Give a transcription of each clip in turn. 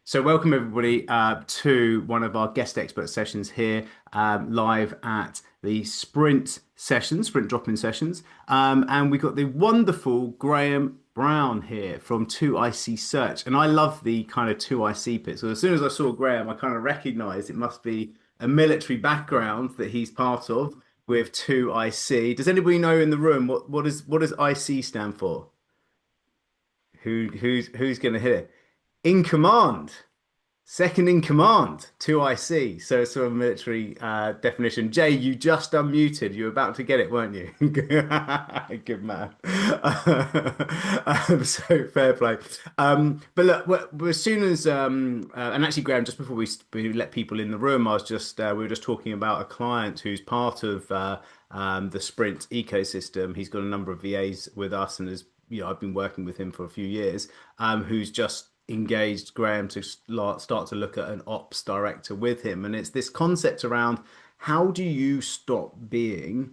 So welcome everybody to one of our guest expert sessions here live at the Sprint drop-in sessions. And we've got the wonderful Graham Brown here from 2IC Search. And I love the kind of 2IC bit. So as soon as I saw Graham, I kind of recognized it must be a military background that he's part of with 2IC. Does anybody know in the room what does IC stand for? Who's going to hit it? In command. Second in command, 2IC. So it's sort of a military definition. Jay, you just unmuted. You were about to get it, weren't you? Good man. So fair play. But look, as soon as and actually, Graham, just before we let people in the room, I was just we were just talking about a client who's part of the Sprint ecosystem. He's got a number of VAs with us, and I've been working with him for a few years. Who's just engaged Graham to start to look at an ops director with him. And it's this concept around how do you stop being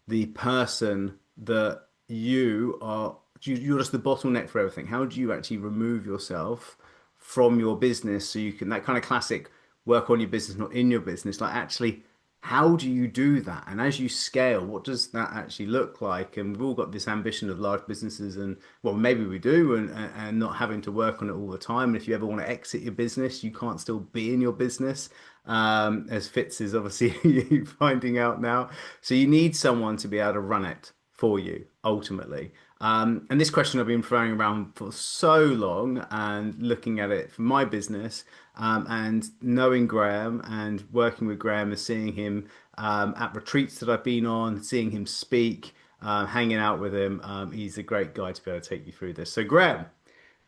the person that you're just the bottleneck for everything. How do you actually remove yourself from your business so you can, that kind of classic work on your business, not in your business, like actually how do you do that? And as you scale, what does that actually look like? And we've all got this ambition of large businesses, and well, maybe we do, and not having to work on it all the time. And if you ever want to exit your business, you can't still be in your business, as Fitz is obviously finding out now. So you need someone to be able to run it for you ultimately. And this question I've been throwing around for so long and looking at it for my business, and knowing Graham and working with Graham and seeing him at retreats that I've been on, seeing him speak, hanging out with him. He's a great guy to be able to take you through this. So, Graham,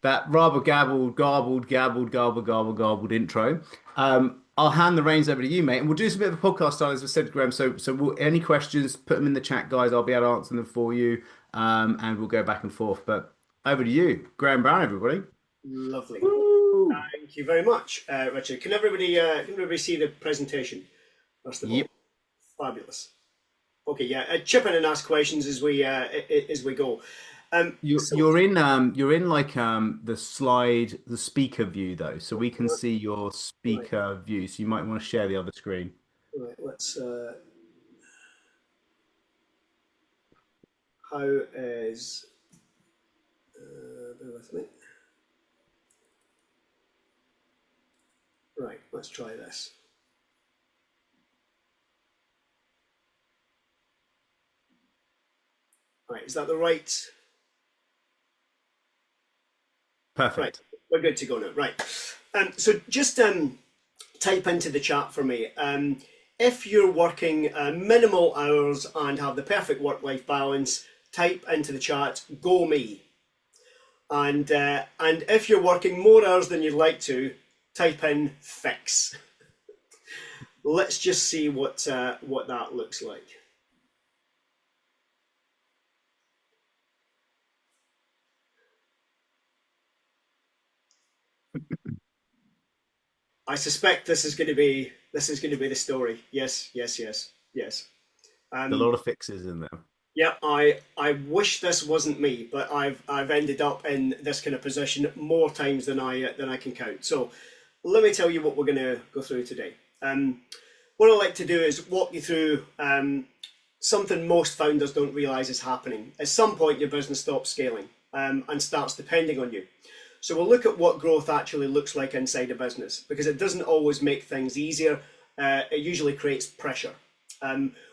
that rather garbled intro. I'll hand the reins over to you, mate, and we'll do some bit of a podcast style, as I said, Graham. Any questions, put them in the chat, guys. I'll be able to answer them for you, and we'll go back and forth. But over to you, Graham Brown, everybody. Lovely. Woo! Thank you very much, Richard. Can everybody see the presentation? First of all, Yep. fabulous. Okay, yeah. Chip in and ask questions as we go. You're in like the speaker view though, so we can Right, see your speaker view. So you might want to share the other screen. right. Let's. How is? Bear with me. Right. Let's try this. Right. Is that the right? Right. Perfect. We're good to go now. Right. So just type into the chat for me. If you're working minimal hours and have the perfect work-life balance, type into the chat "Go me." And if you're working more hours than you'd like to, type in "Fix." Let's just see what that looks like. I suspect this is going to be the story. Yes, yes, yes, yes. A lot of fixes in there. Yeah, I wish this wasn't me, but I've ended up in this kind of position more times than I can count. So let me tell you what we're going to go through today. What I like to do is walk you through something most founders don't realize is happening. At some point, your business stops scaling and starts depending on you. So we'll look at what growth actually looks like inside a business, because it doesn't always make things easier. It usually creates pressure.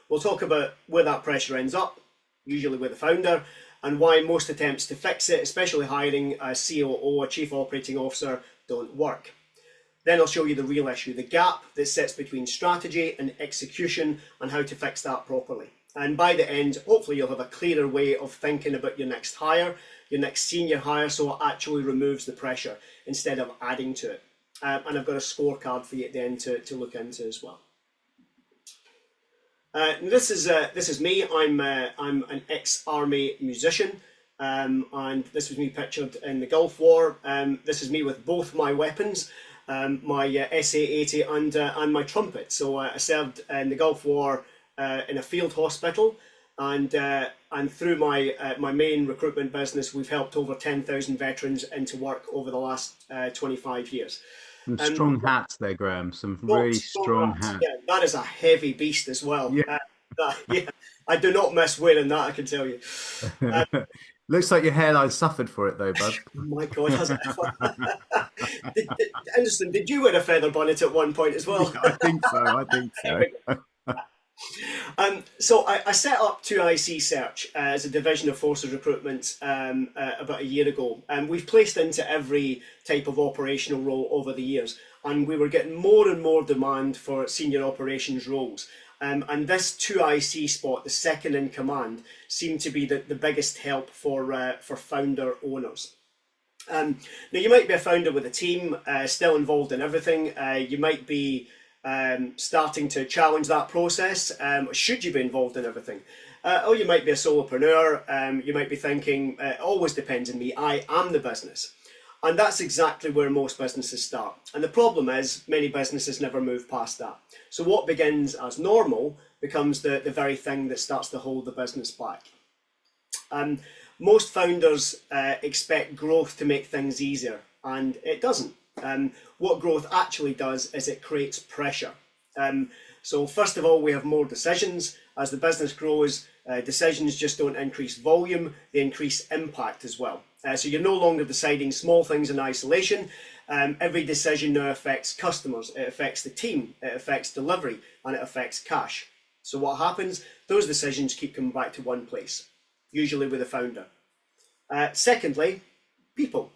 We'll talk about where that pressure ends up, usually with the founder, and why most attempts to fix it, especially hiring a COO, a Chief Operating Officer, don't work. Then I'll show you the real issue, the gap that sits between strategy and execution, and how to fix that properly. And by the end, hopefully you'll have a clearer way of thinking about your next hire, your next senior hire, so it actually removes the pressure instead of adding to it. And I've got a scorecard for you at the end to look into as well. This is me. I'm an ex-army musician, and this was me pictured in the Gulf War. This is me with both my weapons, my SA-80 and my trumpet. So I served in the Gulf War in a field hospital, and through my main recruitment business, we've helped over 10,000 veterans into work over the last 25 years. Some Um, strong hats there, Graham. Some Not really strong strong hats. hats. Yeah, that is a heavy beast as well. Yeah. Yeah, I do not miss wearing that, I can tell you. Um, Looks like your hairline suffered for it though, bud. oh my God, has it ever? Anderson, did you wear a feather bonnet at one point as Yeah, well? I think so. I think There so. we go. So I set up 2IC Search as a division of Forces Recruitment about a year ago, and we've placed into every type of operational role over the years, and we were getting more and more demand for senior operations roles. And this 2IC spot, the second in command, seemed to be the biggest help for founder owners. Now, you might be a founder with a team, still involved in everything. You might be starting to challenge that process. Should you be involved in everything? Or you might be a solopreneur. You might be thinking, it always depends on me. I am the business. And that's exactly where most businesses start. And the problem is, many businesses never move past that. So what begins as normal becomes the very thing that starts to hold the business back. Most founders expect growth to make things easier, and it doesn't. What growth actually does is it creates pressure. So first of all, we have more decisions. As the business grows, decisions just don't increase volume, they increase impact as well. So you're no longer deciding small things in isolation. Every decision now affects customers, it affects the team, it affects delivery, and it affects cash. So what happens? Those decisions keep coming back to one place, usually with a founder. Secondly, people.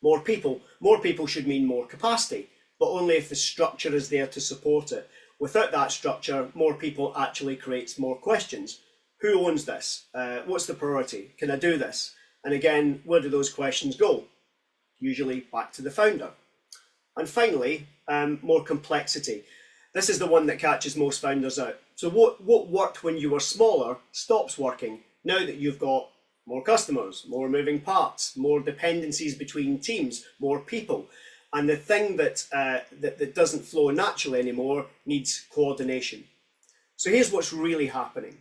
More people. More people should mean more capacity, but only if the structure is there to support it. Without that structure, more people actually creates more questions. Who owns this? What's the priority? Can I do this? And again, where do those questions go? Usually back to the founder. And finally, more complexity. This is the one that catches most founders out. So what worked when you were smaller stops working now that you've got more customers, more moving parts, more dependencies between teams, more people. And the thing that doesn't flow naturally anymore needs coordination. So here's what's really happening.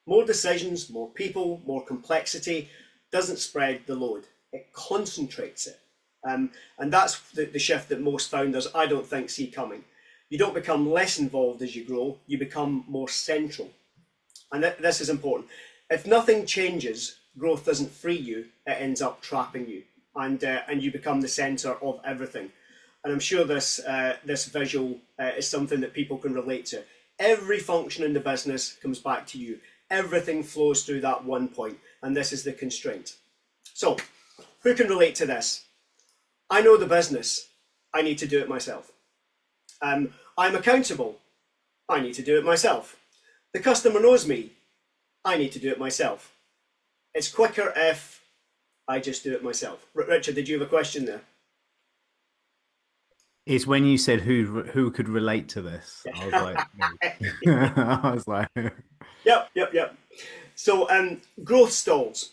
More decisions, more people, more complexity doesn't spread the load. It concentrates it. And that's the shift that most founders, I don't think, see coming. You don't become less involved as you grow, you become more central. And this is important. If nothing changes, growth doesn't free you, it ends up trapping you. And you become the center of everything. And I'm sure this visual is something that people can relate to. Every function in the business comes back to you. Everything flows through that one point, and this is the constraint. So, who can relate to this? I know the business. I need to do it myself. I'm accountable. I need to do it myself. The customer knows me. I need to do it myself. It's quicker if I just do it myself. Richard, did you have a question there? It's when you said who could relate to this. I was like, I was like, Yep. So growth stalls.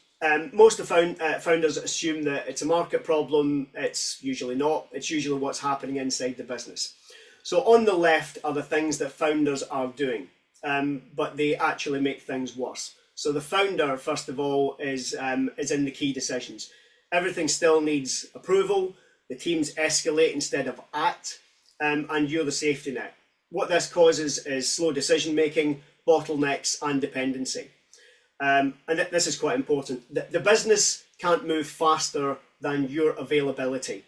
Most of founders assume that it's a market problem. It's usually not. It's usually what's happening inside the business. So on the left are the things that founders are doing, but they actually make things worse. So the founder, first of all, is in the key decisions. Everything still needs approval. The teams escalate instead of act, and you're the safety net. What this causes is slow decision making, bottlenecks, and dependency. And this is quite important. The business can't move faster than your availability.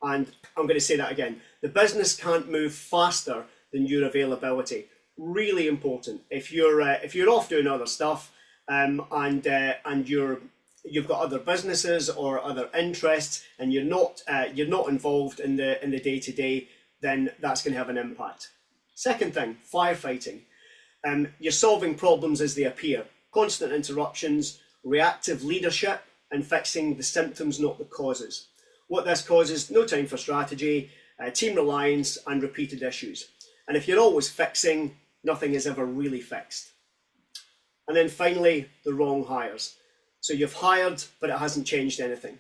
And I'm going to say that again. The business can't move faster than your availability. Really important. If you're off doing other stuff, and you've got other businesses or other interests, and you're not involved in the day to day, then that's going to have an impact. Second thing, firefighting. You're solving problems as they appear. Constant interruptions, reactive leadership, and fixing the symptoms, not the causes. What this causes: no time for strategy, team reliance, and repeated issues. And if you're always fixing, nothing is ever really fixed. And then finally, the wrong hires. So you've hired, but it hasn't changed anything.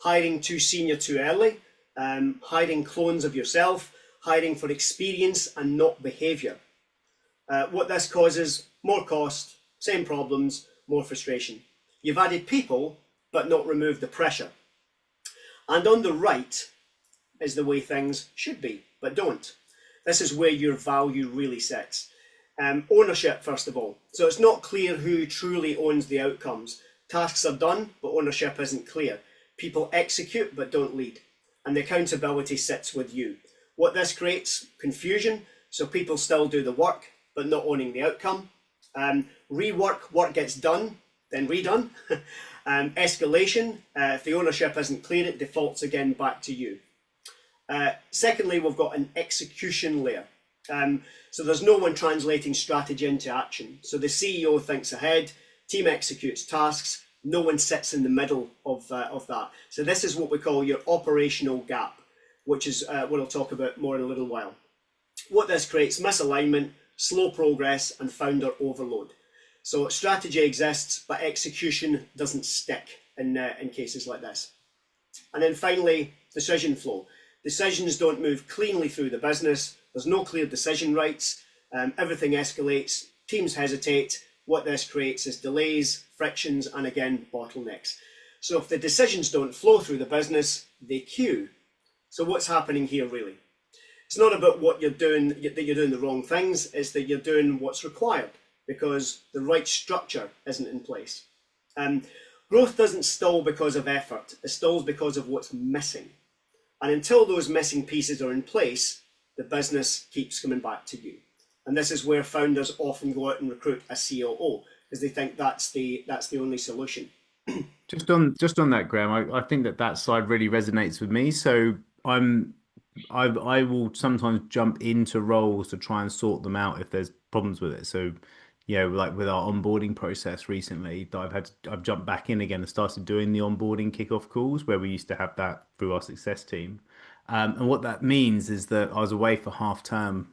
Hiring too senior too early, hiring clones of yourself, hiring for experience and not behaviour. What this causes: more cost, same problems, more frustration. You've added people, but not removed the pressure. And on the right, is the way things should be, but don't. This is where your value really sits. Ownership, first of all. So it's not clear who truly owns the outcomes. Tasks are done, but ownership isn't clear. People execute, but don't lead. And the accountability sits with you. What this creates? Confusion. So people still do the work, but not owning the outcome. Rework, work gets done, then redone. Escalation, if the ownership isn't clear, it defaults again back to you. Secondly, we've got an execution layer. So there's no one translating strategy into action. So the CEO thinks ahead, team executes tasks, no one sits in the middle of that. So this is what we call your operational gap, which is what I'll talk about more in a little while. What this creates: misalignment, slow progress, and founder overload. So strategy exists, but execution doesn't stick in cases like this. And then finally, decision flow. Decisions don't move cleanly through the business. There's no clear decision rights. Everything escalates. Teams hesitate. What this creates is delays, frictions, and again, bottlenecks. So if the decisions don't flow through the business, they queue. So what's happening here really? It's not about what you're doing, that you're doing the wrong things. It's that you're doing what's required because the right structure isn't in place. Growth doesn't stall because of effort. It stalls because of what's missing. And until those missing pieces are in place, the business keeps coming back to you. And this is where founders often go out and recruit a COO because they think that's the only solution. Just on that, Graham, I think that side really resonates with me. So I will sometimes jump into roles to try and sort them out if there's problems with it. So, like with our onboarding process recently, I've jumped back in again and started doing the onboarding kickoff calls where we used to have that through our success team. And what that means is that I was away for half term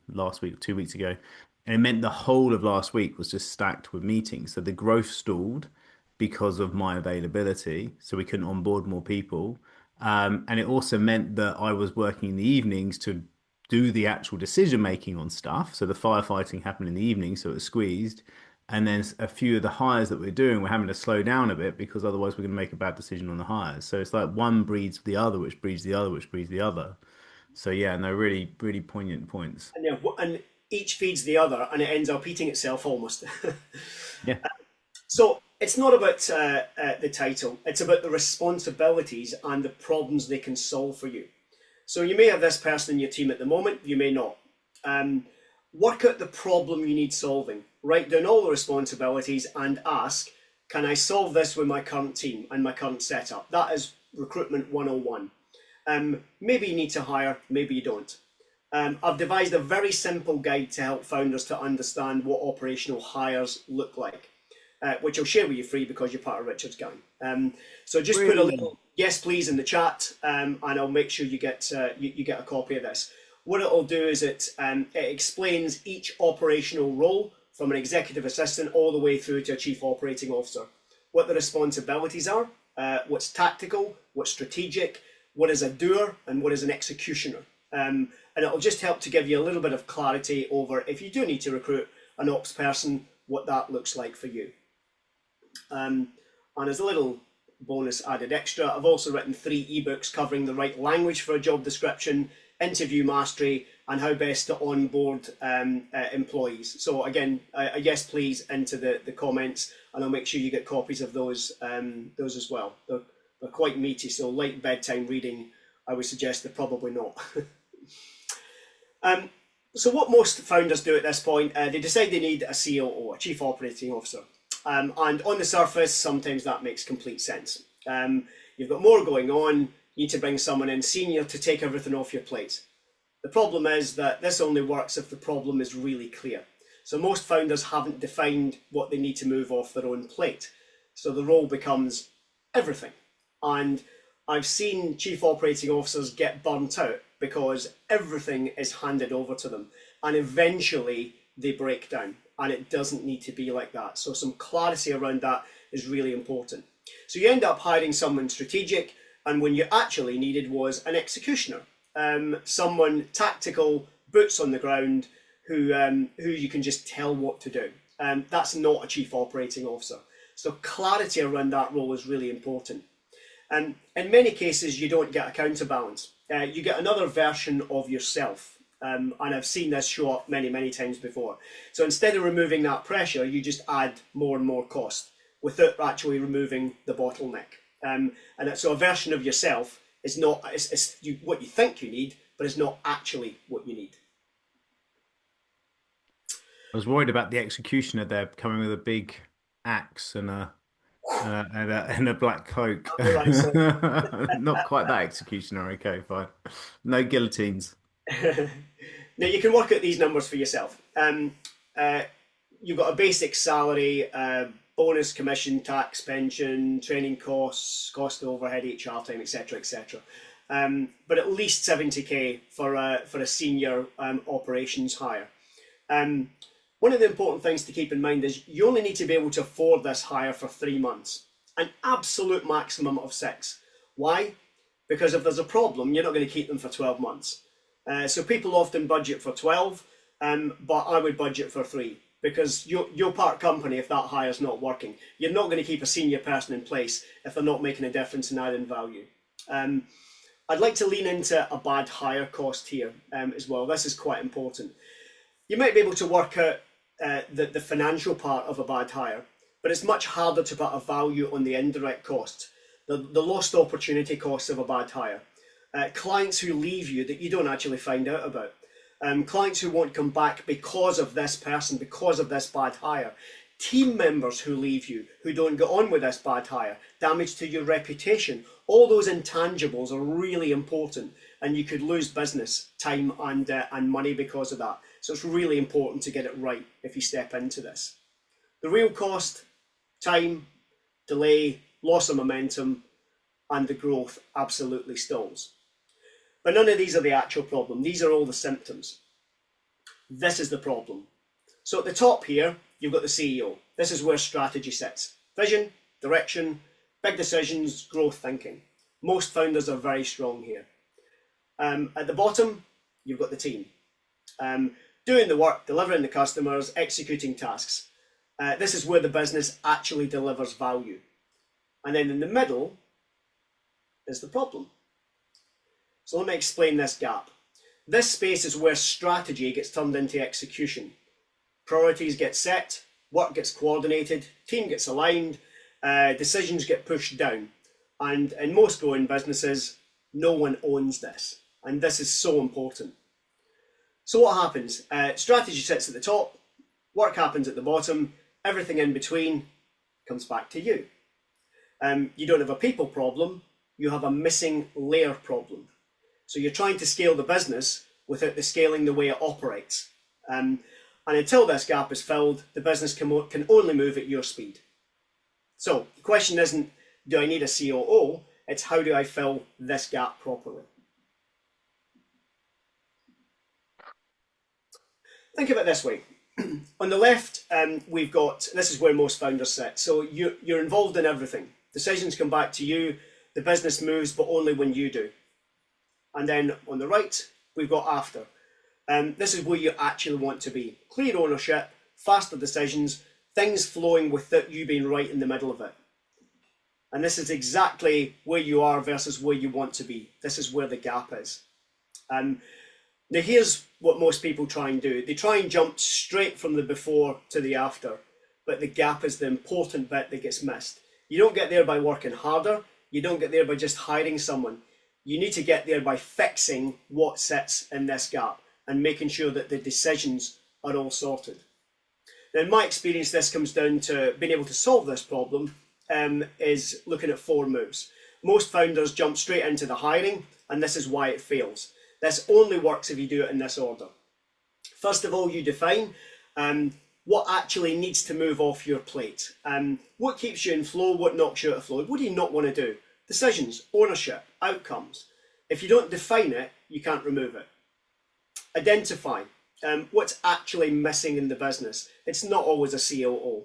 last week, 2 weeks ago, and it meant the whole of last week was just stacked with meetings. So the growth stalled because of my availability, so we couldn't onboard more people. And it also meant that I was working in the evenings to do the actual decision making on stuff. So the firefighting happened in the evening, so it was squeezed. And then a few of the hires that we're doing, we're having to slow down a bit because otherwise we're going to make a bad decision on the hires. So it's like one breeds the other, which breeds the other, which breeds the other. So yeah, no, really, really poignant points. And each feeds the other, and it ends up eating itself almost. Yeah. So it's not about the title, it's about the responsibilities and the problems they can solve for you. So you may have this person in your team at the moment, you may not. Work out the problem you need solving. Write down all the responsibilities and ask, can I solve this with my current team and my current setup? That is recruitment 101. Maybe you need to hire, maybe you don't. I've devised a very simple guide to help founders to understand what operational hires look like. Which I'll share with you free because you're part of Richard's gang. So just put a little yes please in the chat, and I'll make sure you get a copy of this. What it'll do is it explains each operational role from an executive assistant all the way through to a chief operating officer. What the responsibilities are, what's tactical, what's strategic, what is a doer, and what is an executioner. And it'll just help to give you a little bit of clarity over if you do need to recruit an ops person, what that looks like for you. And as a little bonus added extra, I've also written 3 ebooks covering the right language for a job description, interview mastery, and how best to onboard employees. So again, a yes please into the comments, and I'll make sure you get copies of those as well. They're quite meaty, so light bedtime reading, I would suggest they're probably not. So what most founders do at this point, they decide they need a COO, a chief operating officer. And on the surface, sometimes that makes complete sense. You've got more going on, you need to bring someone in senior to take everything off your plate. The problem is that this only works if the problem is really clear. So most founders haven't defined what they need to move off their own plate. So the role becomes everything. And I've seen chief operating officers get burnt out because everything is handed over to them. And eventually they break down. And it doesn't need to be like that. So some clarity around that is really important. So you end up hiring someone strategic, and when you actually needed was an executioner, someone tactical, boots on the ground, who you can just tell what to do. That's not a chief operating officer. So clarity around that role is really important. And in many cases, you don't get a counterbalance. You get another version of yourself. And I've seen this show up many, many times before. So instead of removing that pressure, you just add more and more cost without actually removing the bottleneck. And so a version of yourself is not what you think you need, but it's not actually what you need. I was worried about the executioner there coming with a big axe and a black cloak. On the right side. Not quite that executioner. Okay, fine. No guillotines. Now you can work out these numbers for yourself. Uh, you've got a basic salary, bonus, commission, tax, pension, training costs, cost of overhead, HR time, etc., etc. But at least 70k for a senior operations hire. One of the important things to keep in mind is you only need to be able to afford this hire for 3 months, an absolute maximum of 6. Why? Because if there's a problem, you're not going to keep them for 12 months. So people often budget for 12, but I would budget for 3, because you'll part company if that hire's not working. You're not going to keep a senior person in place if they're not making a difference in adding value. I'd like to lean into a bad hire cost here as well. This is quite important. You might be able to work out the financial part of a bad hire, but it's much harder to put a value on the indirect costs, the lost opportunity costs of a bad hire. Clients who leave you that you don't actually find out about. Clients who won't come back because of this person, because of this bad hire. Team members who leave you, who don't get on with this bad hire. Damage to your reputation. All those intangibles are really important, and you could lose business, time and money because of that. So it's really important to get it right if you step into this. The real cost, time, delay, loss of momentum, and the growth absolutely stalls. But none of these are the actual problem. These are all the symptoms. This is the problem. So at the top here, you've got the CEO. This is where strategy sits. Vision, direction, big decisions, growth thinking. Most founders are very strong here. At the bottom, you've got the team. Doing the work, delivering the customers, executing tasks. This is where the business actually delivers value. And then in the middle is the problem. So let me explain this gap. This space is where strategy gets turned into execution. Priorities get set, work gets coordinated, team gets aligned, decisions get pushed down. And in most growing businesses, no one owns this. And this is so important. So what happens? Strategy sits at the top, work happens at the bottom, everything in between comes back to you. You don't have a people problem, you have a missing layer problem. So you're trying to scale the business without the scaling the way it operates. And until this gap is filled, the business can only move at your speed. So the question isn't, do I need a COO? It's how do I fill this gap properly? Think of it this way. On the left, we've got, this is where most founders sit. So you're involved in everything. Decisions come back to you. The business moves, but only when you do. And then on the right, we've got after. This is where you actually want to be. Clear ownership, faster decisions, things flowing without you being right in the middle of it. And this is exactly where you are versus where you want to be. This is where the gap is. Now here's what most people try and do. They try and jump straight from the before to the after, but the gap is the important bit that gets missed. You don't get there by working harder. You don't get there by just hiring someone. You need to get there by fixing what sits in this gap and making sure that the decisions are all sorted. Now, in my experience, this comes down to being able to solve this problem is looking at 4 moves. Most founders jump straight into the hiring, and this is why it fails. This only works if you do it in this order. First of all, you define what actually needs to move off your plate. What keeps you in flow, what knocks you out of flow, what do you not want to do? Decisions, ownership, outcomes. If you don't define it, you can't remove it. Identify what's actually missing in the business. It's not always a COO.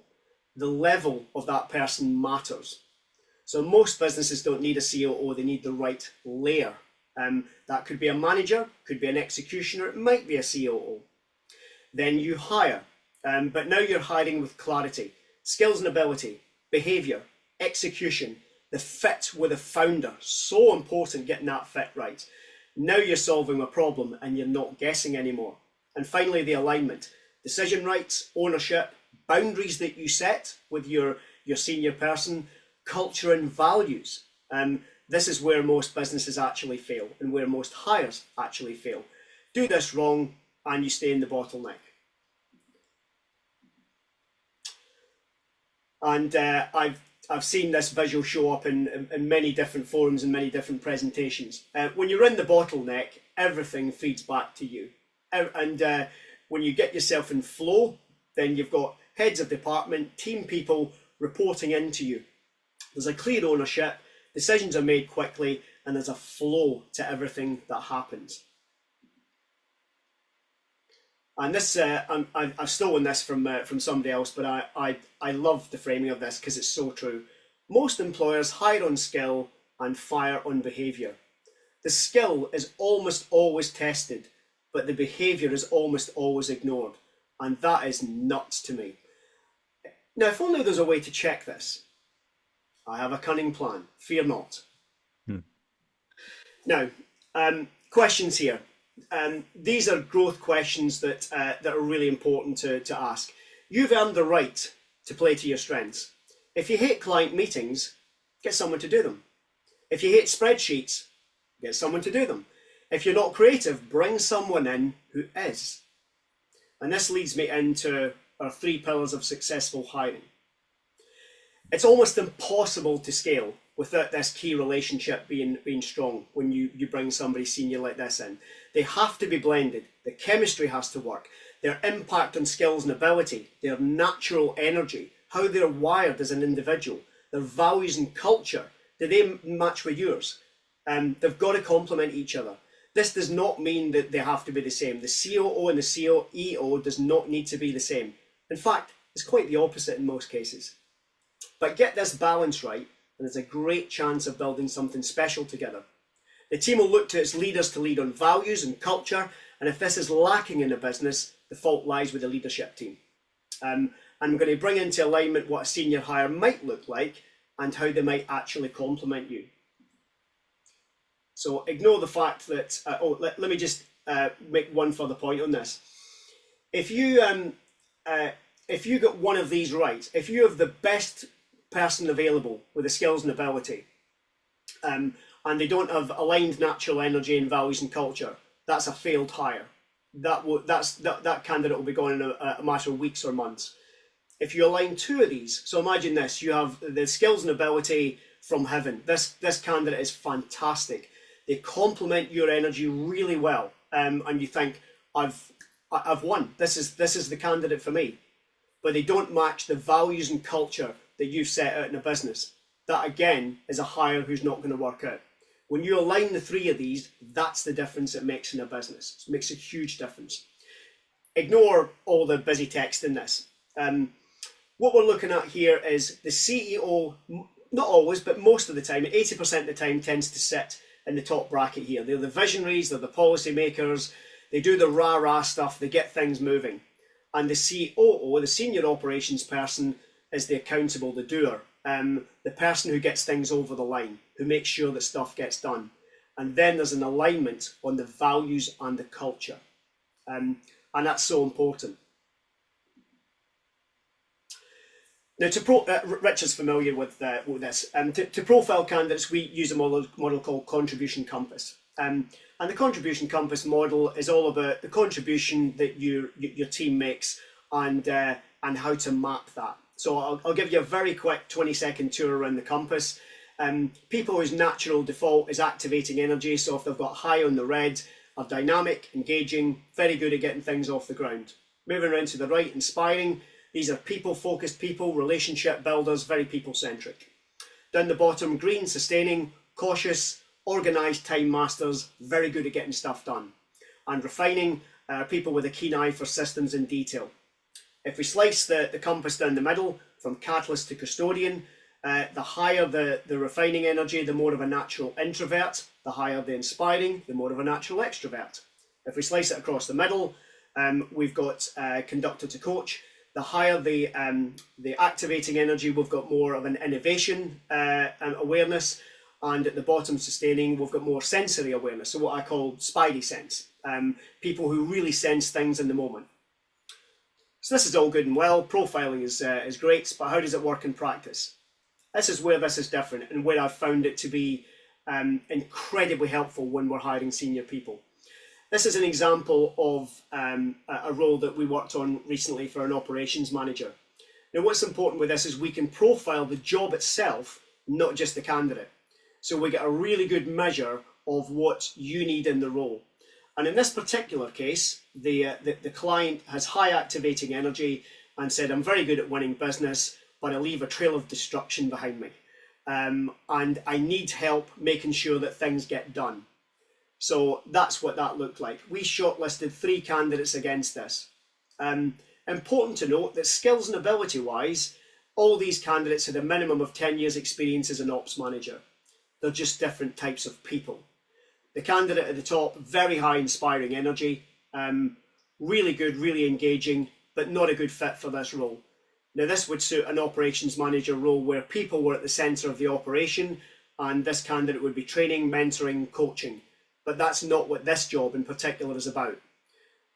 The level of that person matters. So most businesses don't need a COO, they need the right layer. That could be a manager, could be an executioner, it might be a COO. Then you hire, but now you're hiring with clarity, skills and ability, behavior, execution, The fit with the founder, so important getting that fit right. Now you're solving a problem and you're not guessing anymore. And finally, the alignment. Decision rights, ownership, boundaries that you set with your senior person, culture and values. This is where most businesses actually fail and where most hires actually fail. Do this wrong and you stay in the bottleneck. And I've seen this visual show up in many different forums and many different presentations. When you're in the bottleneck, everything feeds back to you. And when you get yourself in flow, then you've got heads of department, team people reporting into you. There's a clear ownership, decisions are made quickly, and there's a flow to everything that happens. And this, I've stolen this from somebody else, but I love the framing of this because it's so true. Most employers hire on skill and fire on behaviour. The skill is almost always tested, but the behaviour is almost always ignored. And that is nuts to me. Now, if only there's a way to check this. I have a cunning plan. Fear not. Now, questions here. These are growth questions that are really important to ask. You've earned the right to play to your strengths. If you hate client meetings, get someone to do them. If you hate spreadsheets, get someone to do them. If you're not creative, bring someone in who is. And this leads me into our 3 pillars of successful hiring. It's almost impossible to scale without this key relationship being strong when you bring somebody senior like this in. They have to be blended. The chemistry has to work. Their impact on skills and ability, their natural energy, how they're wired as an individual, their values and culture, do they match with yours? They've got to complement each other. This does not mean that they have to be the same. The COO and the CEO does not need to be the same. In fact, it's quite the opposite in most cases. But get this balance right, and there's a great chance of building something special together. The team will look to its leaders to lead on values and culture, and if this is lacking in a business, the fault lies with the leadership team. I'm going to bring into alignment what a senior hire might look like and how they might actually complement you. So ignore the fact that, let me just make one further point on this. If you get one of these right, if you have the best person available with the skills and ability, and they don't have aligned natural energy and values and culture, that's a failed hire. That candidate will be gone in a matter of weeks or months. If you align 2 of these, so imagine this, you have the skills and ability from heaven. This candidate is fantastic. They complement your energy really well, and you think, I've won. This is the candidate for me. But they don't match the values and culture that you've set out in a business. That again is a hire who's not going to work out. When you align the 3 of these, that's the difference it makes in a business. It makes a huge difference. Ignore all the busy text in this. What we're looking at here is the CEO, not always, but most of the time, 80% of the time, tends to sit in the top bracket here. They're the visionaries, they're the policy makers, they do the rah-rah stuff, they get things moving. And the COO, the senior operations person, is the accountable, the doer, the person who gets things over the line, who makes sure that stuff gets done. And then there's an alignment on the values and the culture. And that's so important. Now, Rich is familiar with this. To profile candidates, we use a model called Contribution Compass. And the Contribution Compass model is all about the contribution that your team makes and how to map that. So I'll give you a very quick 20-second tour around the compass. People whose natural default is activating energy, so if they've got high on the red, are dynamic, engaging, very good at getting things off the ground. Moving around to the right, inspiring. These are people-focused people, relationship builders, very people-centric. Down the bottom, green, sustaining, cautious, organised time masters, very good at getting stuff done. And refining, people with a keen eye for systems and detail. If we slice the compass down the middle, from catalyst to custodian, the higher the refining energy, the more of a natural introvert. The higher the inspiring, the more of a natural extrovert. If we slice it across the middle, we've got conductor to coach. The higher the activating energy, we've got more of an innovation awareness, and at the bottom, sustaining, we've got more sensory awareness. So what I call spidey sense, people who really sense things in the moment. So this is all good and well. Profiling is great, but how does it work in practice? This is where this is different and where I've found it to be incredibly helpful when we're hiring senior people. This is an example of a role that we worked on recently for an operations manager. Now, what's important with this is we can profile the job itself, not just the candidate. So we get a really good measure of what you need in the role. And in this particular case, the client has high activating energy and said, I'm very good at winning business, but I leave a trail of destruction behind me. And I need help making sure that things get done. So that's what that looked like. We shortlisted 3 candidates against this. Important to note that skills and ability wise, all these candidates had a minimum of 10 years experience as an ops manager. They're just different types of people. The candidate at the top, very high inspiring energy, really good, really engaging, but not a good fit for this role. Now this would suit an operations manager role where people were at the centre of the operation, and this candidate would be training, mentoring, coaching. But that's not what this job in particular is about.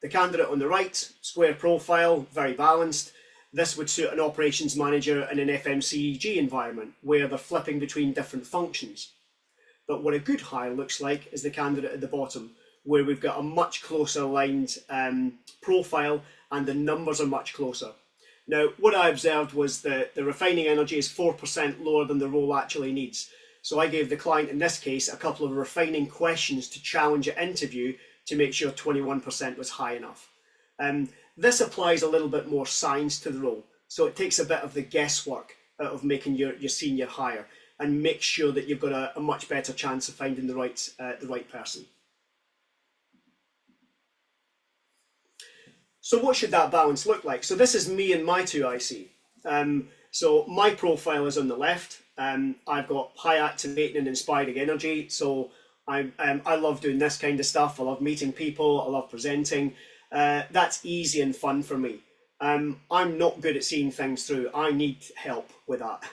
The candidate on the right, square profile, very balanced. This would suit an operations manager in an FMCG environment where they're flipping between different functions. But what a good hire looks like is the candidate at the bottom, where we've got a much closer aligned profile and the numbers are much closer. Now, what I observed was that the refining energy is 4% lower than the role actually needs. So I gave the client, in this case, a couple of refining questions to challenge at interview to make sure 21% was high enough. This applies a little bit more science to the role. So it takes a bit of the guesswork out of making your senior hire and make sure that you've got a much better chance of finding the right person. So what should that balance look like? So this is me and my 2 IC. So my profile is on the left. I've got high activating and inspiring energy. So I love doing this kind of stuff. I love meeting people. I love presenting. That's easy and fun for me. I'm not good at seeing things through. I need help with that.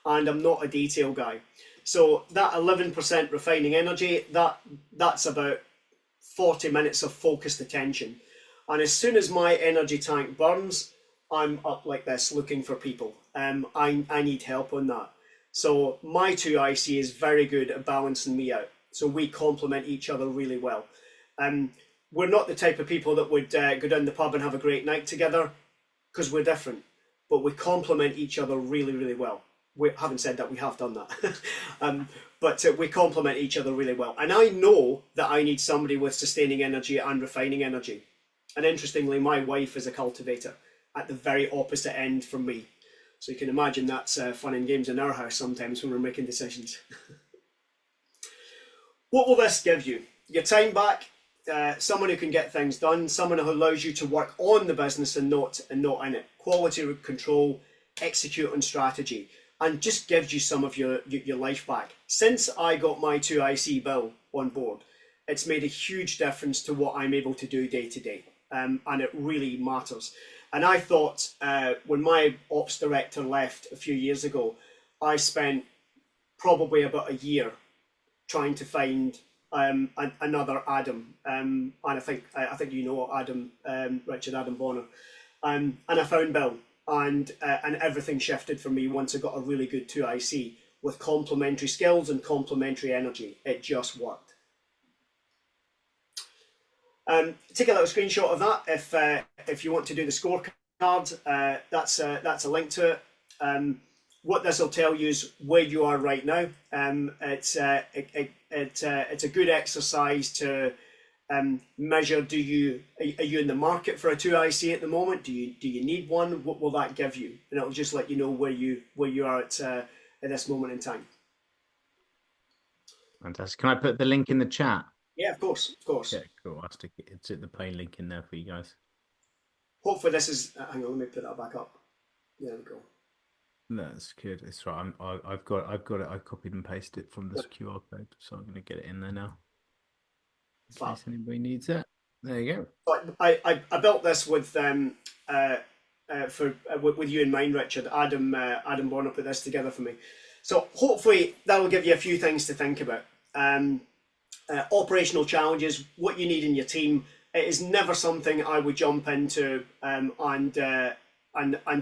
And I'm not a detail guy. So that 11% refining energy, that's about 40 minutes of focused attention. And as soon as my energy tank burns, I'm up like this looking for people. I need help on that. So my 2 IC is very good at balancing me out. So we complement each other really well. We're not the type of people that would go down the pub and have a great night together because we're different, but we complement each other really, really well. We haven't said that, we have done that. But we complement each other really well. And I know that I need somebody with sustaining energy and refining energy. And interestingly, my wife is a cultivator at the very opposite end from me. So you can imagine that's fun and games in our house sometimes when we're making decisions. What will this give you? Your time back, someone who can get things done, someone who allows you to work on the business and not in it. Quality control, execute on strategy, and just gives you some of your life back. Since I got my 2 IC bill on board, it's made a huge difference to what I'm able to do day to day. And it really matters. And I thought when my ops director left a few years ago, I spent probably about a year trying to find another Adam. And I think you know Adam, Richard Adam Bonner. And I found Bill, and everything shifted for me once I got a really good 2 IC with complementary skills and complementary energy. It just worked. Take a little screenshot of that if you want to do the scorecard. That's a link to it. What this will tell you is where you are right now. It's a good exercise to measure. Are you in the market for a 2 IC at the moment? Do you need one? What will that give you? And it'll just let you know where you are at this moment in time. Fantastic. Can I put the link in the chat? Yeah, of course. Yeah, cool. I'll stick it. It's the plain link in there for you guys. Hopefully this is. Hang on, let me put that back up. There we go. That's good. It's right. I've got it. I copied and pasted it from this QR code, so I'm going to get it in there now. In case anybody needs it. There you go. I built this with with you in mind, Richard. Adam Bonner put this together for me. So hopefully that will give you a few things to think about. Operational challenges, what you need in your team. It is never something I would jump into and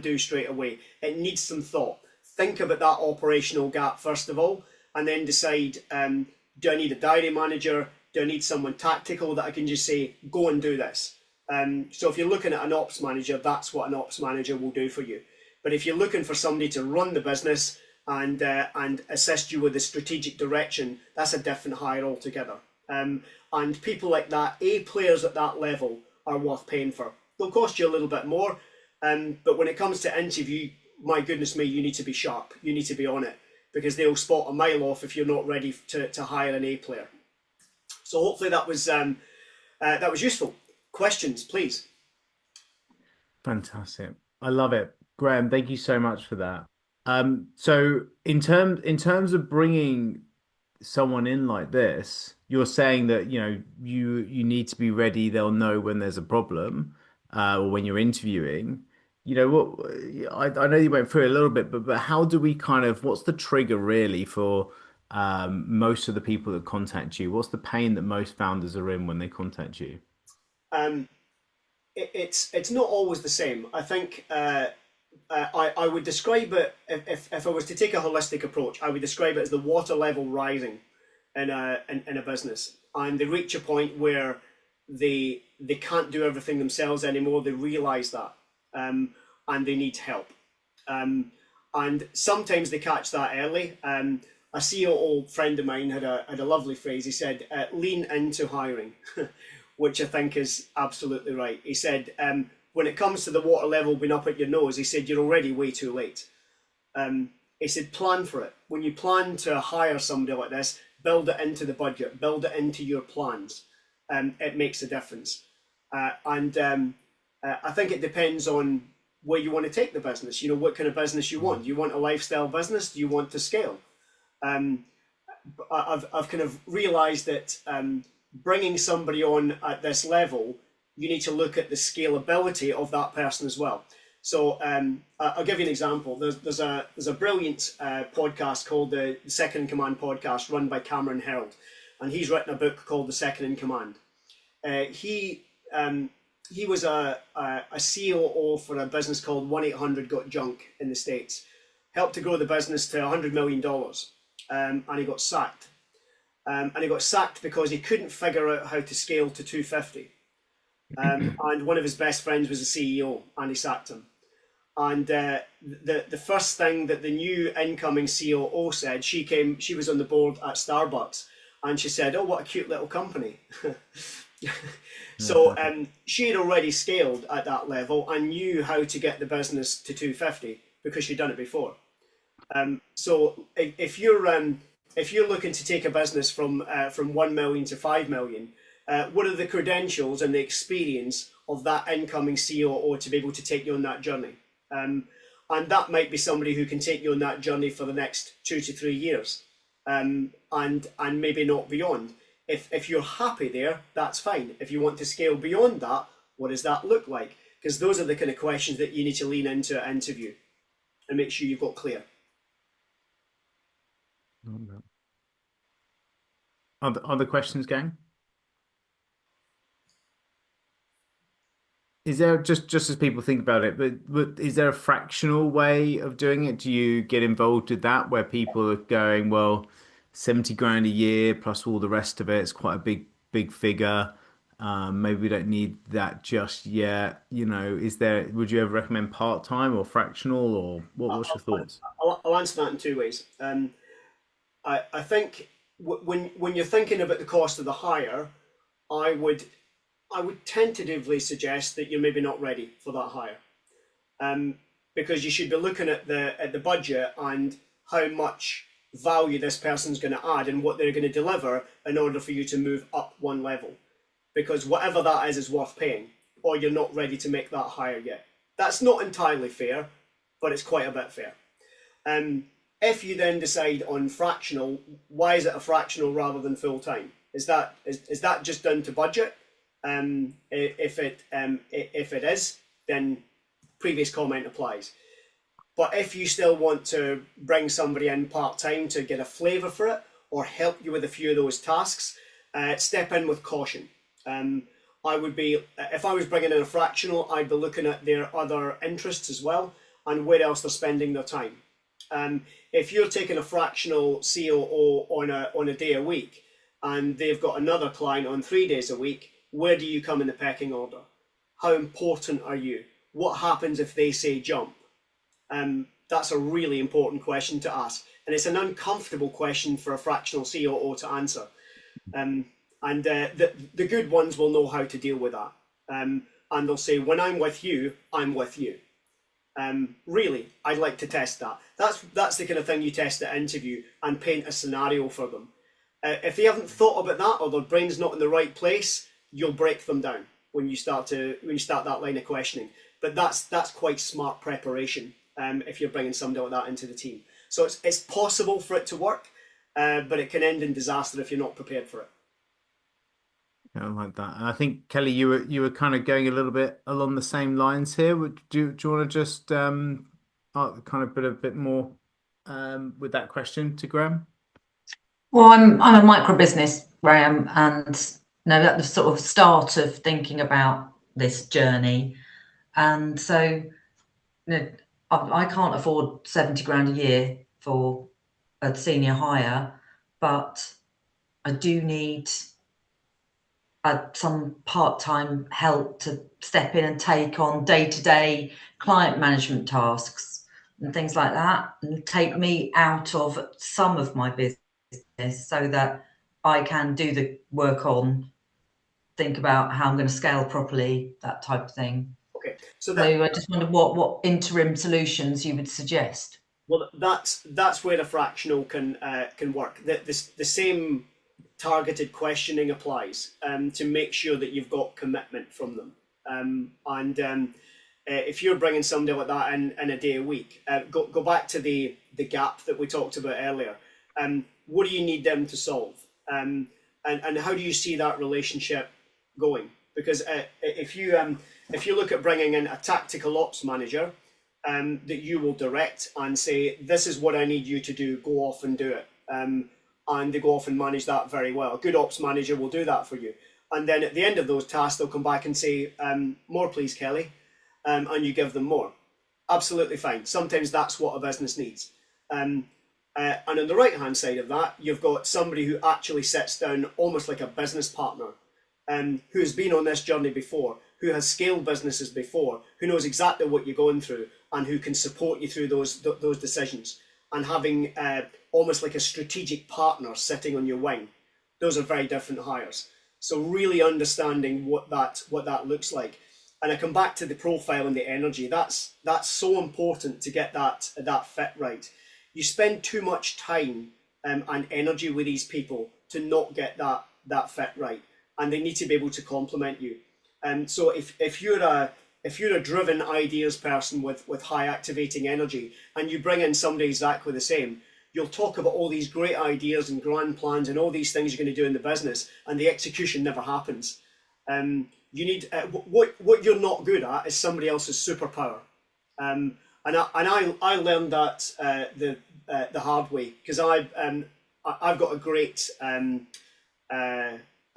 do straight away. It needs some thought. Think about that operational gap first of all, and then decide: do I need a diary manager? Do I need someone tactical that I can just say, go and do this? So if you're looking at an ops manager, that's what an ops manager will do for you. But if you're looking for somebody to run the business and assist you with the strategic direction, that's a different hire altogether. And people like that, A players at that level, are worth paying for. They'll cost you a little bit more, but when it comes to interview, my goodness me, you need to be sharp. You need to be on it, because they'll spot a mile off if you're not ready to hire an A player. So hopefully that was useful. Questions, please. Fantastic. I love it. Graham, thank you so much for that. So in terms of bringing someone in like this, you're saying that, you need to be ready. They'll know when there's a problem, or when you're interviewing. I know you went through it a little bit, but how do we what's the trigger really for most of the people that contact you? What's the pain that most founders are in when they contact you? Um, it's not always the same. I think I would describe it, if I was to take a holistic approach, I would describe it as the water level rising in a business, and they reach a point where they can't do everything themselves anymore. They realise that, and they need help. And sometimes they catch that early. A COO friend of mine had a lovely phrase. He said, "Lean into hiring," which I think is absolutely right. He said, when it comes to the water level being up at your nose, he said, you're already way too late. He said, plan for it. When you plan to hire somebody like this, build it into the budget, build it into your plans. It makes a difference. And I think it depends on where you want to take the business. What kind of business you want. Do you want a lifestyle business? Do you want to scale? I've kind of realised that bringing somebody on at this level, you need to look at the scalability of that person as well. So I'll give you an example. There's a brilliant podcast called the Second in Command podcast, run by Cameron Herold, and he's written a book called The Second in Command. He was a COO for a business called 1-800-GOT-JUNK in the States. Helped to grow the business to $100 million, and he got sacked. And he got sacked because he couldn't figure out how to scale to 250. And one of his best friends was a CEO, and he sacked him. And the first thing that the new incoming COO said, she was on the board at Starbucks, and she said, "Oh, what a cute little company." So she had already scaled at that level and knew how to get the business to 250 because she'd done it before. So if you're looking to take a business from 1 million to 5 million, what are the credentials and the experience of that incoming COO to be able to take you on that journey? And that might be somebody who can take you on that journey for the next 2 to 3 years, and maybe not beyond. If you're happy there, that's fine. If you want to scale beyond that, what does that look like? Because those are the kind of questions that you need to lean into an interview and make sure you've got clear. Other questions, gang? Is there just as people think about it, but is there a fractional way of doing it? Do you get involved with that where people are going, well, 70 grand a year plus all the rest of it, it's quite a big figure. Maybe we don't need that just yet. Would you ever recommend part-time or fractional, or what's your thoughts? I'll answer that in two ways. I think when you're thinking about the cost of the hire, I would tentatively suggest that you're maybe not ready for that hire, because you should be looking at the budget and how much value this person's going to add and what they're going to deliver in order for you to move up one level. Because whatever that is worth paying, or you're not ready to make that hire yet. That's not entirely fair, but it's quite a bit fair. If you then decide on fractional, why is it a fractional rather than full time? Is that just down to budget? If it is, then previous comment applies. But if you still want to bring somebody in part-time to get a flavour for it or help you with a few of those tasks, step in with caution. I would be, if I was bringing in a fractional, I'd be looking at their other interests as well and where else they're spending their time. If you're taking a fractional COO on a day a week and they've got another client on 3 days a week, where do you come in the pecking order? How important are you? What happens if they say jump? That's a really important question to ask. And it's an uncomfortable question for a fractional COO to answer. The good ones will know how to deal with that. And they'll say, when I'm with you, I'm with you. Really, I'd like to test that. That's the kind of thing you test at interview and paint a scenario for them. If they haven't thought about that or their brain's not in the right place, you'll break them down when you start that line of questioning. But that's quite smart preparation if you're bringing somebody like that into the team. So it's possible for it to work, but it can end in disaster if you're not prepared for it. I like that. And I think Kelly, you were kind of going a little bit along the same lines here. Do you want to just kind of put a bit more with that question to Graham? Well, I'm a micro business, Graham, and at the sort of start of thinking about this journey, and so I can't afford 70 grand a year for a senior hire, but I do need some part-time help to step in and take on day-to-day client management tasks and things like that, and take me out of some of my business so that I can do the work on, think about how I'm going to scale properly, that type of thing. Okay, so I just wondered what interim solutions you would suggest. Well, that's where a fractional can work. The same targeted questioning applies to make sure that you've got commitment from them. If you're bringing somebody like that in a day a week, go back to the gap that we talked about earlier. What do you need them to solve? And how do you see that relationship going? Because if you look at bringing in a tactical ops manager that you will direct and say, this is what I need you to do, go off and do it. And they go off and manage that very well. A good ops manager will do that for you. And then at the end of those tasks, they'll come back and say, more please, Kelly, and you give them more. Absolutely fine. Sometimes that's what a business needs. And on the right-hand side of that, you've got somebody who actually sits down almost like a business partner, who's been on this journey before, who has scaled businesses before, who knows exactly what you're going through, and who can support you through those decisions. And having almost like a strategic partner sitting on your wing. Those are very different hires. So really understanding what that looks like. And I come back to the profile and the energy. That's so important to get that fit right. You spend too much time and energy with these people to not get that fit right. And they need to be able to complement you. So if you're a driven ideas person with high activating energy and you bring in somebody exactly the same, you'll talk about all these great ideas and grand plans and all these things you're going to do in the business, and the execution never happens. You need what you're not good at is somebody else's superpower. And I learned that the hard way, because I've got a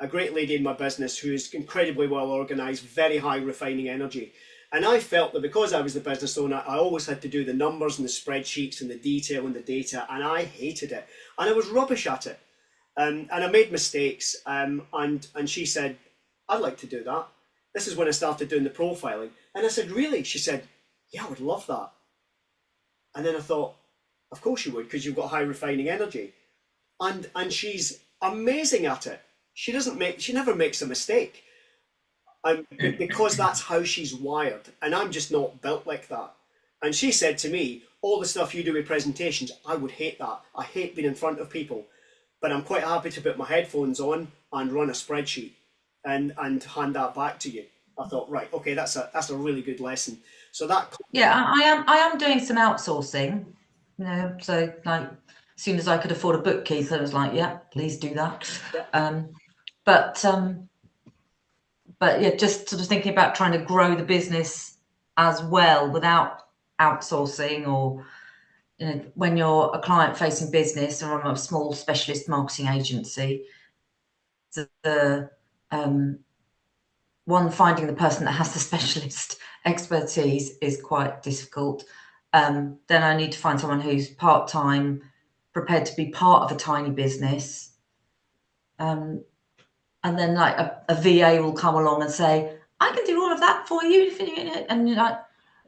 great lady in my business who is incredibly well organized, very high refining energy. And I felt that because I was the business owner, I always had to do the numbers and the spreadsheets and the detail and the data, and I hated it. And I was rubbish at it. And I made mistakes, and she said, I'd like to do that. This is when I started doing the profiling. And I said, really? She said, yeah, I would love that. And then I thought, of course you would, because you've got high refining energy. And she's amazing at it. She never makes a mistake. Because that's how she's wired, and I'm just not built like that. And she said to me, all the stuff you do with presentations, I would hate that. I hate being in front of people, but I'm quite happy to put my headphones on and run a spreadsheet and hand that back to you. I thought, right, okay, that's a really good lesson. So that I am doing some outsourcing, so like as soon as I could afford a bookkeeper, I was like, yeah, please do that. Yeah. But yeah, just sort of thinking about trying to grow the business as well without outsourcing, or when you're a client facing business, or I'm a small specialist marketing agency, the one, finding the person that has the specialist expertise is quite difficult. Then I need to find someone who's part-time, prepared to be part of a tiny business. And then like a VA will come along and say, I can do all of that for you. And you're like,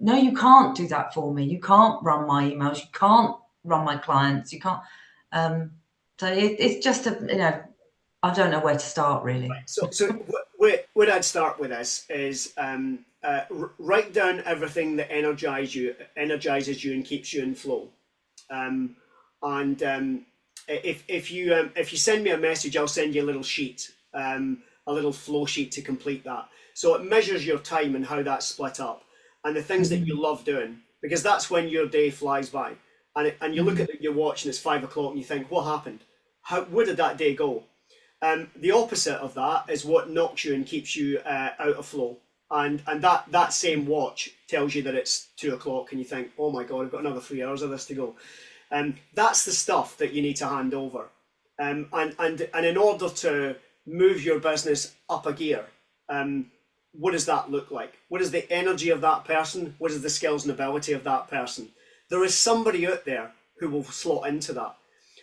no, you can't do that for me. You can't run my emails. You can't run my clients. You can't. So it's just I don't know where to start really. So what I'd start with this is write down everything that energizes you, and keeps you in flow. And if you send me a message, I'll send you a little sheet, a little flow sheet to complete that. So it measures your time and how that's split up, and the things that you love doing, because that's when your day flies by. And you look at your watch and it's 5 o'clock and you think, what happened? Where did that day go? The opposite of that is what knocks you and keeps you out of flow. And that same watch tells you that it's 2 o'clock and you think, oh my God, I've got another 3 hours of this to go. That's the stuff that you need to hand over. And in order to move your business up a gear, what does that look like? What is the energy of that person? What is the skills and ability of that person? There is somebody out there who will slot into that.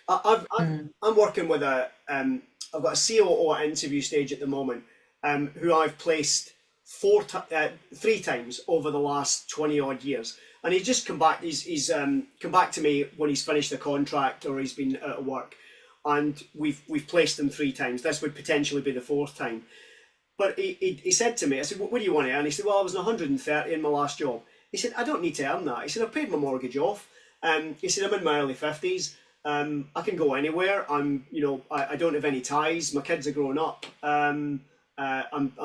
I'm working with I've got a COO at interview stage at the moment, who I've placed 3 times over the last 20 odd years. And he's just come back. He's come back to me when he's finished the contract or he's been out of work, and we've placed him 3 times. This would potentially be the 4th time. But he said to me, I said, what do you want to earn? He said, well, I was on 130 in my last job. He said, I don't need to earn that. He said, I've paid my mortgage off. He said, I'm in my early 50s. I can go anywhere. I don't have any ties. My kids are grown up. I'm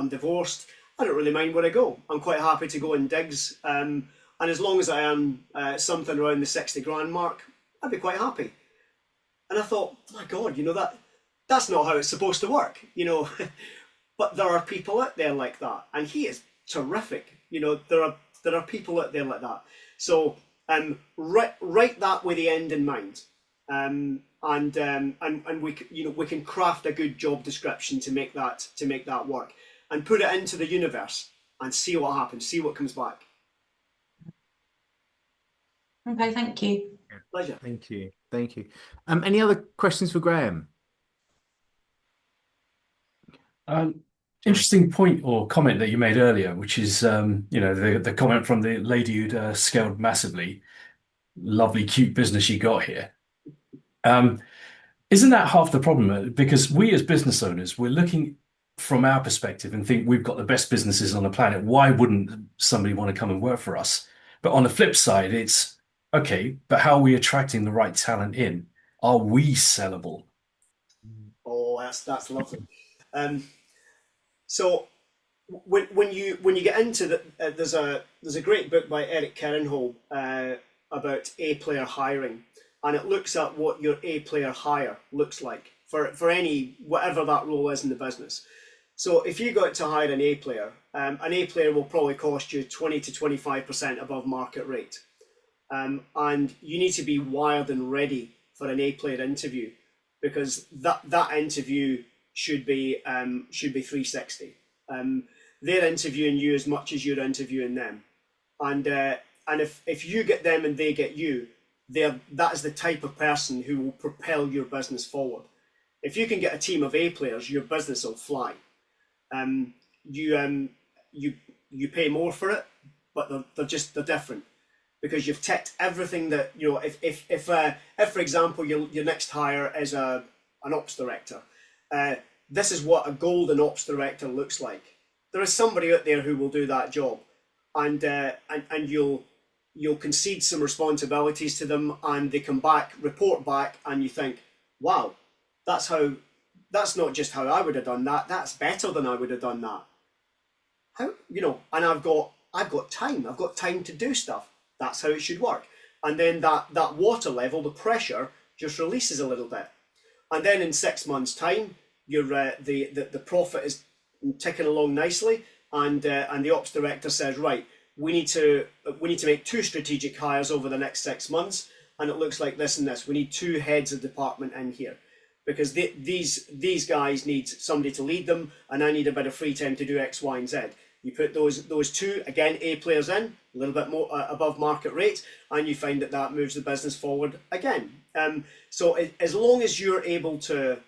divorced. I don't really mind where I go. I'm quite happy to go in digs. And as long as I earn something around the 60 grand mark, I'd be quite happy. And I thought, oh my God, that's not how it's supposed to work, But there are people out there like that, and he is terrific. There are people out there like that. So write that with the end in mind. And we can craft a good job description to make that work, and put it into the universe and see what happens, see what comes back. Okay, thank you. Pleasure. Thank you. Any other questions for Graham? Interesting point or comment that you made earlier, which is the comment from the lady who'd scaled massively. Lovely, cute business you got here. Isn't that half the problem? Because we as business owners, we're looking from our perspective and think we've got the best businesses on the planet. Why wouldn't somebody want to come and work for us? But on the flip side, it's okay, but how are we attracting the right talent in? Are we sellable? Oh, that's lovely. So when you get into there's a great book by Eric Kerenhol about A-player hiring, and it looks at what your A-player hire looks like for any whatever that role is in the business. So if you go out to hire an A-player will probably cost you 20 to 25% above market rate, and you need to be wired and ready for an A-player interview, because that interview should be 360. They're interviewing you as much as you're interviewing them, and if you get them and they get you, that is the type of person who will propel your business forward. If you can get a team of A players, your business will fly. You pay more for it, but they're different, because you've ticked everything that if for example your next hire is an ops director. This is what a golden ops director looks like. There is somebody out there who will do that job, and you'll concede some responsibilities to them, and they come back, report back, and you think, wow, that's not just how I would have done that. That's better than I would have done that. How, and I've got time to do stuff. That's how it should work. And then that water level, the pressure just releases a little bit, and then in 6 months' time, the profit is ticking along nicely, and the ops director says, right, we need to make two strategic hires over the next 6 months, and it looks like this and this. We need two heads of department in here because these guys need somebody to lead them, and I need a bit of free time to do X, Y, and Z. You put those two again A players in a little bit more above market rate, and you find that moves the business forward again. So as long as you're able to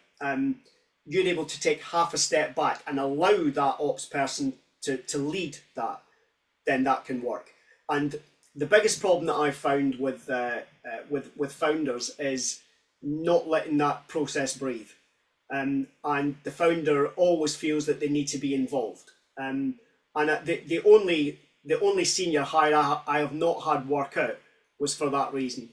take half a step back and allow that ops person to lead that, then that can work. And the biggest problem that I've found with founders is not letting that process breathe. And the founder always feels that they need to be involved. And the only senior hire I have not had work out was for that reason.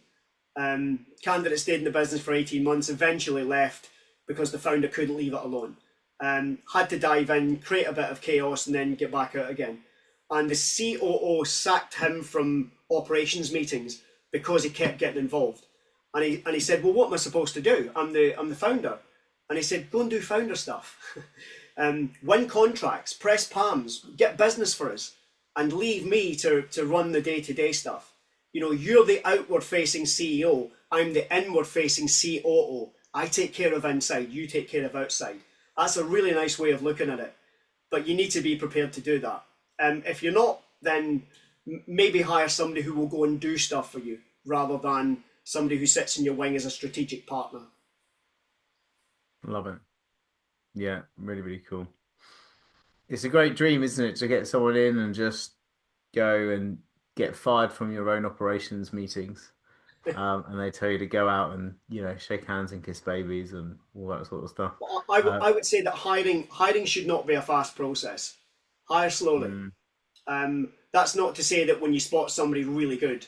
Candidate stayed in the business for 18 months, eventually left because the founder couldn't leave it alone. Had to dive in, create a bit of chaos, and then get back out again. And the COO sacked him from operations meetings because he kept getting involved. And he said, well, what am I supposed to do? I'm the founder. And he said, go and do founder stuff. Win contracts, press palms, get business for us, and leave me to run the day-to-day stuff. You're the outward-facing CEO. I'm the inward-facing COO. I take care of inside, you take care of outside. That's a really nice way of looking at it. But you need to be prepared to do that. If you're not, then maybe hire somebody who will go and do stuff for you rather than somebody who sits in your wing as a strategic partner. Love it. Yeah, really, really cool. It's a great dream, isn't it, to get someone in and just go and get fired from your own operations meetings. And they tell you to go out and, shake hands and kiss babies and all that sort of stuff. I would say that hiring should not be a fast process. Hire slowly. That's not to say that when you spot somebody really good,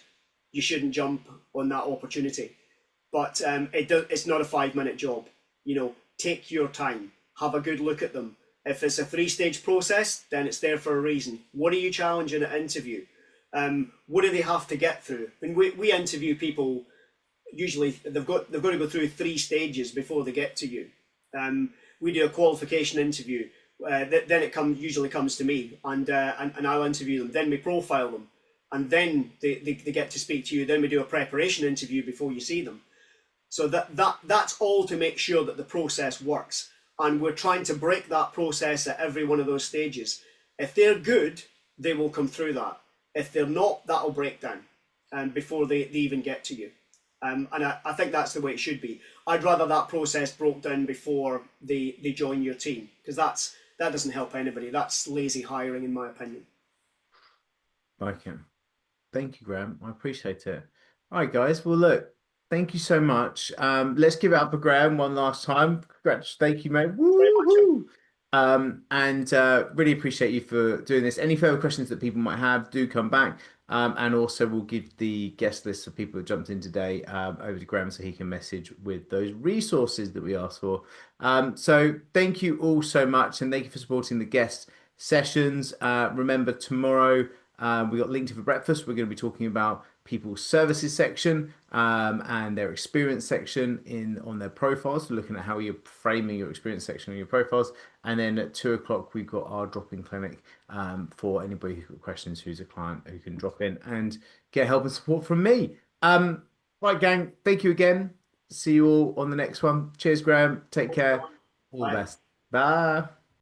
you shouldn't jump on that opportunity. But it's not a 5-minute job. Take your time. Have a good look at them. If it's a 3-stage process, then it's there for a reason. What are you challenging at interview? What do they have to get through? When we interview people, usually they've got to go through 3 stages before they get to you. We do a qualification interview. Then it usually comes to me, and I'll interview them. Then we profile them, and then they get to speak to you. Then we do a preparation interview before you see them. So that's all to make sure that the process works. And we're trying to break that process at every one of those stages. If they're good, they will come through that. If they're not, that'll break down before they even get to you. And I think that's the way it should be. I'd rather that process broke down before they join your team, because that doesn't help anybody. That's lazy hiring, in my opinion. Okay. Thank you, Graham. I appreciate it. All right, guys. Well, look, thank you so much. Let's give it up for Graham one last time. Congrats. Thank you, mate. Woo-hoo. And really appreciate you for doing this. Any further questions that people might have, do come back. And also we'll give the guest list of people that jumped in today over to Graham so he can message with those resources that we asked for. So thank you all so much, and thank you for supporting the guest sessions. Remember, tomorrow we got LinkedIn for Breakfast. We're going to be talking about people's services section and their experience section on their profiles. We're looking at how you're framing your experience section on your profiles. And then at 2 o'clock, we've got our drop-in clinic for anybody who's got questions, who's a client who can drop in and get help and support from me. Right, gang, thank you again. See you all on the next one. Cheers, Graham. Take care. All the best. Bye.